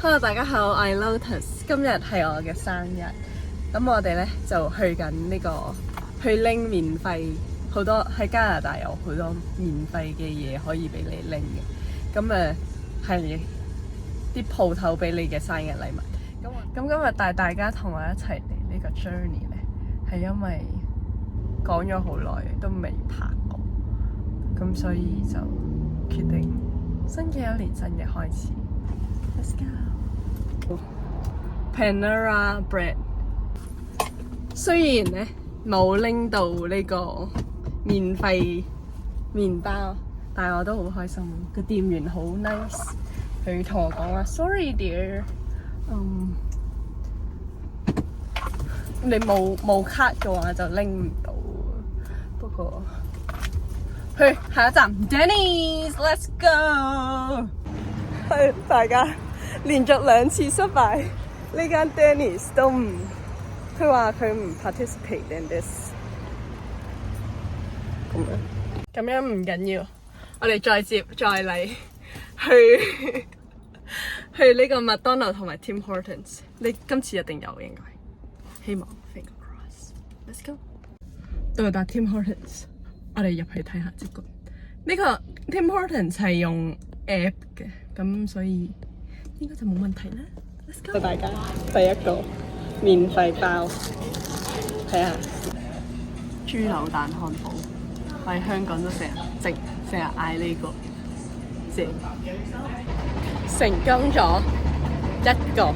Hello， 大家好，我係 Lotus。今日係我嘅生日，咁我哋咧就去緊去拎免費，好多喺加拿大有好多免費嘅嘢可以俾你拎嘅。咁係啲鋪頭俾你嘅生日禮物。咁今日帶大家同我一齊嚟呢個 journey 咧，係因為講咗好耐都未拍過，咁所以就決定新嘅一年新嘅開始。Let's go! Panera Bread。雖然咧冇拎到呢個免費麵包，但係我都好開心。個店員好 nice， 佢同我講話 Sorry dear， 你冇卡嘅話就拎唔到。不過去下一站 Denny's，Let's go！ 係大家連續2次失敗，呢間 Denny's 都唔，佢話佢唔 participate in this。咁樣唔緊要，我哋再嚟去呢個麥當勞同埋 Tim Hortons。你今次一定有應該，希望 finger cross。Let's go。到達 Tim Hortons， 我哋入去睇下結果。呢個 Tim Hortons 係用 app 嘅，咁所以應該就冇問題啦。Let's go！ 大家第一個免費包，睇下豬柳蛋漢堡，我喺香港都成日嗌呢個，正成功咗一個。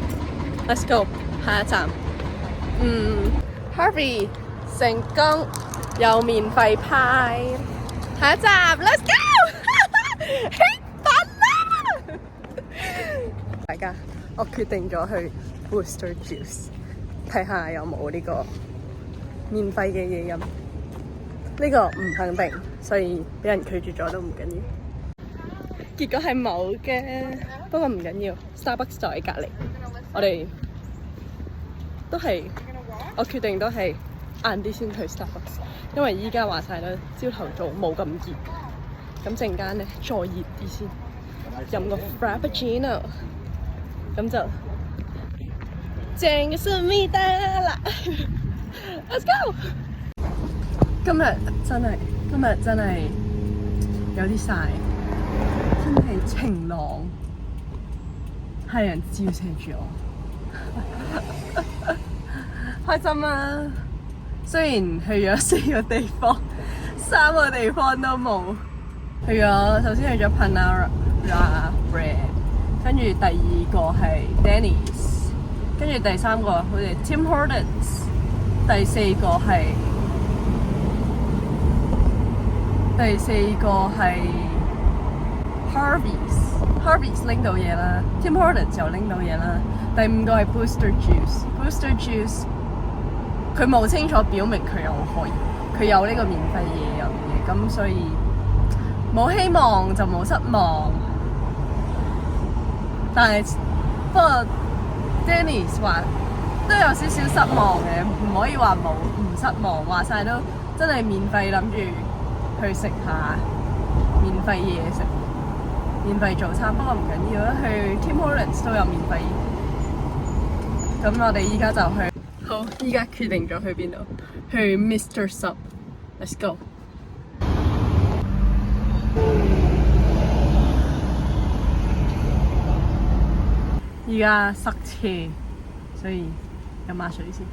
Let's go！ 下一站Harvey 成功有免費派，下一站 Let's go！ 興奮啦！大家，我決定咗去 Booster Juice 睇下有冇呢個免費嘅嘢飲。呢個唔肯定，所以俾人拒絕咗都唔緊要。結果係冇嘅，不過唔緊要。Starbucks 就喺隔離，我哋都係，我決定都係晏啲先去 Starbucks， 因為依家話晒啦，朝頭早冇咁熱，咁陣間咧再熱啲先，飲個 Frappuccino， 咁就正嘅思密達啦。Let's go！ 今日真係有啲曬，真係晴朗，太陽照射住我，開心啊！雖然去咗4個地方，3個地方都冇。首先去咗 Panera Bread， 跟住第2個係 Denny's， 跟住第3個好似 Tim Hortons， 第4個係 Harvey's 拎到嘢啦， Tim Hortons 又拎到嘢啦。第5個係 Booster Juice， 佢冇清楚表明佢有呢個免費嘢飲嘅，咁所以冇希望就冇失望。但係不過 Denny's 話都有少少失望嘅，唔可以話唔失望，話晒都真係免費，諗住去食下免費嘢食，免費早餐。不過唔緊要啦，去 Tim Hortons 都有免費。咁我哋依家就去，好，依家決定咗去邊度？去 Mr. Sub。Let's go！ 依家塞車，所以飲下水先。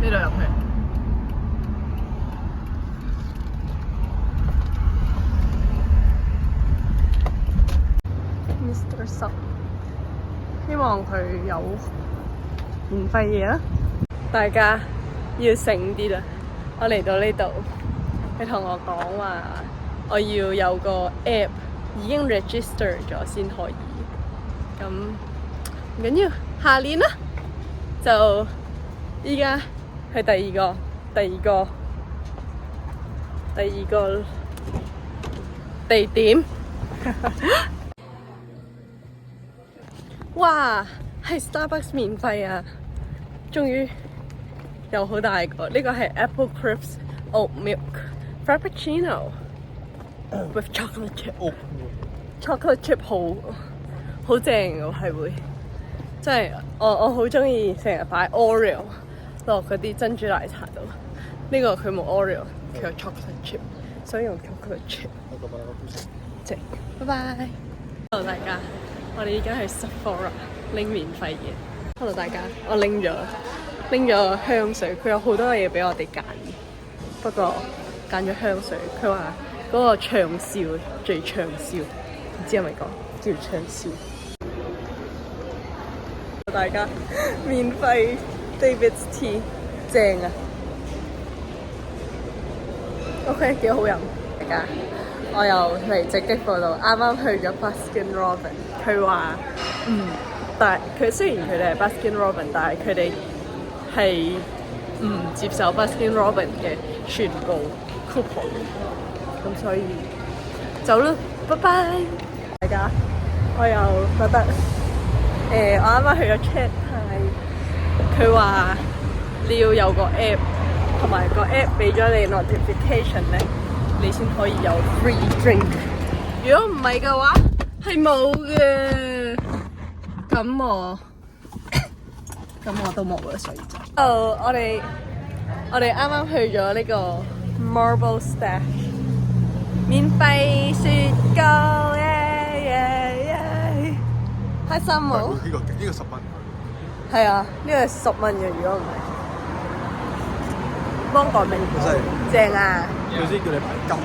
呢度入去。Mr. Sub， 希望佢有免費嘢啦。大家要醒啲啦！我嚟到呢度，佢同我講話，我要有個 app 已經 register 咗先可以。咁唔緊要，下年啦。就依家去第二個地點。哇，係 Starbucks 免費啊！終於有好大個，呢個係 Apple Crisp Oat Milk Frappuccino， with chocolate chip。chocolate chip 好正㗎，係會，真係我好中意成日擺 Oreo 落嗰啲珍珠奶茶度。呢個佢冇 Oreo， 佢有 chocolate chip， 所以用 chocolate chip。正，拜拜。Hello 大家，我哋依家去 Sephora 拎免費嘢。Hello 大家，我拎咗香水，佢有好多嘢俾我哋揀，不過揀咗香水，佢話嗰個暢銷最暢銷。唔知係咪講叫暢銷？大家免費 David's Tea 正啊 ！OK 幾好飲，大家我又嚟直擊報道，啱啱去咗 Baskin Robbins， 佢話但係佢雖然佢哋係 Baskin Robbins， 但係佢哋係唔接受 Baskin Robbins 嘅全部 coupon， 咁所以走啦，拜拜！大家，我又覺得我啱啱去咗 Chat 泰，佢話你要有個 app， 同埋個 app 俾咗你 notification 咧，你先可以有 free drink。如果唔係嘅話，係冇嘅。咁我都冇啦，所以就我哋啱啱去咗呢個 Marble Stash 免費雪糕開心冇？呢個10蚊。係啊，呢個係10蚊嘅，如果唔係。芒果味，正啊！佢先叫你排金。